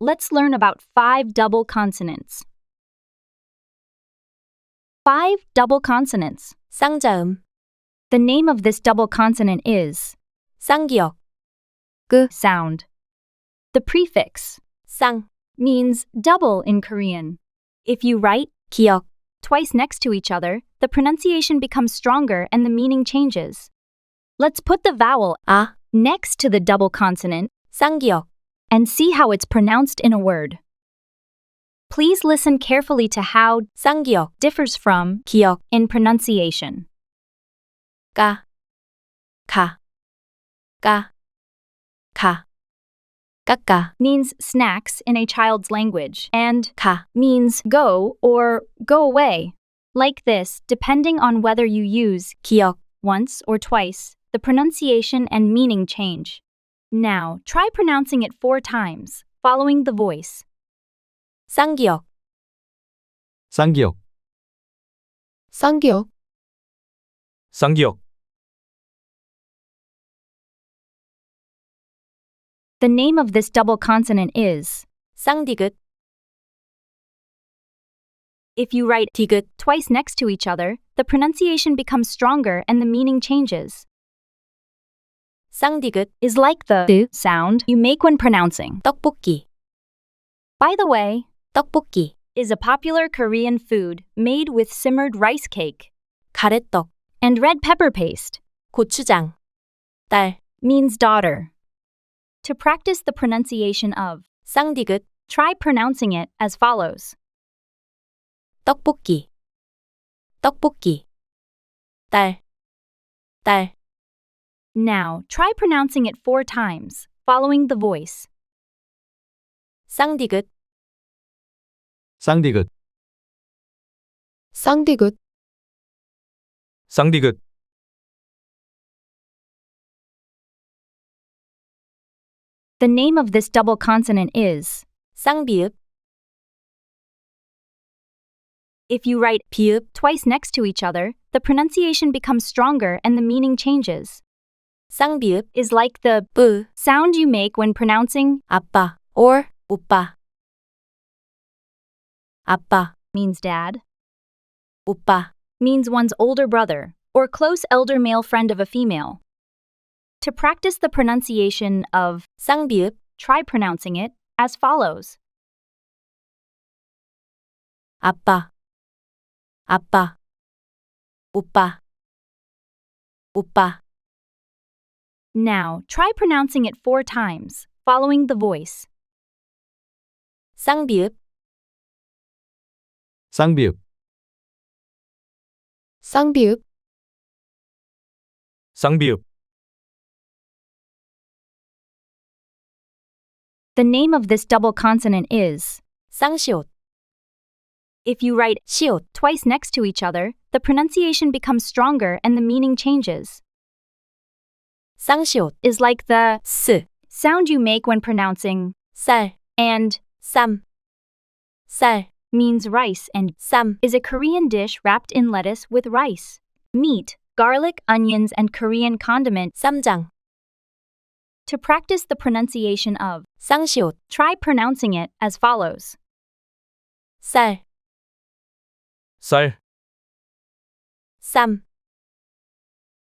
let's learn about 5 double consonants. 5 double consonants. Ssang-Ja-eum, The name of this double consonant is SsangGiyeok, g sound. The prefix ssang, means double in Korean. If you write 기억, twice next to each other, the pronunciation becomes stronger and the meaning changes. Let's put the vowel 아, next to the double consonant ssang기역, and see how it's pronounced in a word. Please listen carefully to how ssang기역, differs from 기억, in pronunciation. 가, 가, 가, 가, 까까, Means snacks in a child's language, and 가, means go or go away. Like this, depending on whether you use 기억, once or twice, the pronunciation and meaning change. Now, try pronouncing it 4 times, following the voice. ssang기역, 쌍기역, ssang기역, 쌍기역, The name of this double consonant is SsangDigeut, If you write 디귿, twice next to each other, the pronunciation becomes stronger and the meaning changes. SsangDigeut, Is like the d sound you make when pronouncing. 떡볶이, By the way, 떡볶이, is a popular Korean food made with simmered rice cake 가래떡, and red pepper paste. 고추장, 딸, Means daughter. To practice the pronunciation of ssang디귿, try pronouncing it as follows. 떡볶이, 떡볶이, 딸, 딸, Now, try pronouncing it 4 times, following the voice. ssang디귿, 쌍디귿, ssang디귿, 쌍디귿, The name of this double consonant is ssang비읍, If you write 비읍, twice next to each other, the pronunciation becomes stronger and the meaning changes. ssang비읍, Is like the 뿌, sound you make when pronouncing 아빠, or 오빠, 아빠, means dad, 오빠, means one's older brother, or close elder male friend of a female. To practice the pronunciation of ssang비읍, try pronouncing it as follows. 아빠, 아빠, 오빠, 오빠, Now, try pronouncing it 4 times, following the voice. ssang비읍, 쌍비읍, ssang비읍, 쌍비읍, The name of this double consonant is ssangsiot, If you write 시옷, twice next to each other, the pronunciation becomes stronger and the meaning changes. ssangsiot, Is like the 스, sound you make when pronouncing 쌀, and 쌈, 쌀, means rice and 쌈, is a Korean dish wrapped in lettuce with rice, meat, garlic, onions, and Korean condiment. 쌈장, To practice the pronunciation of ssangsiot, try pronouncing it as follows. 쌀, 쌀, 쌈,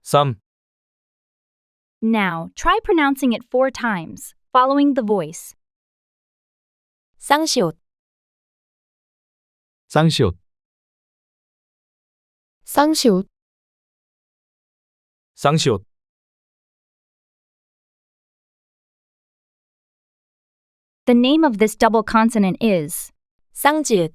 쌈, Now, try pronouncing it 4 times, following the voice. ssangsiot, 쌍시옷, ssangsiot, 쌍시옷, The name of this double consonant is ssang지읒,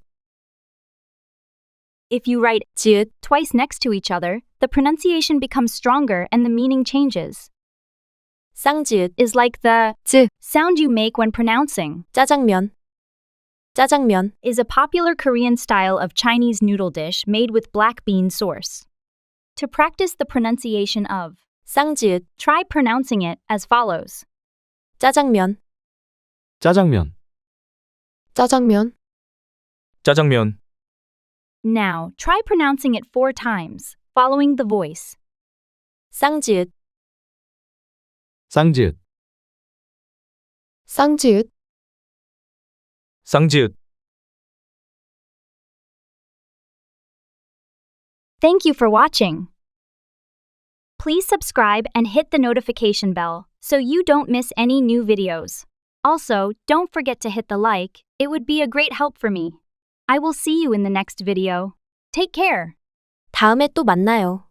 If you write 지읒, twice next to each other, the pronunciation becomes stronger and the meaning changes. ssang지읒, Is like the z sound you make when pronouncing. 짜장면, 짜장면, Is a popular Korean style of Chinese noodle dish made with black bean sauce. To practice the pronunciation of ssang지읒, try pronouncing it as follows. 짜장면, 짜장면, 짜장면, 짜장면, Now, try pronouncing it 4 times, following the voice. ssang지읒, 쌍지읒, ssang지읒, 쌍지읒. Thank you for watching. Please subscribe and hit the notification bell so you don't miss any new videos. Also, don't forget to hit the like, it would be a great help for me. I will see you in the next video. Take care. 다음에 또 만나요.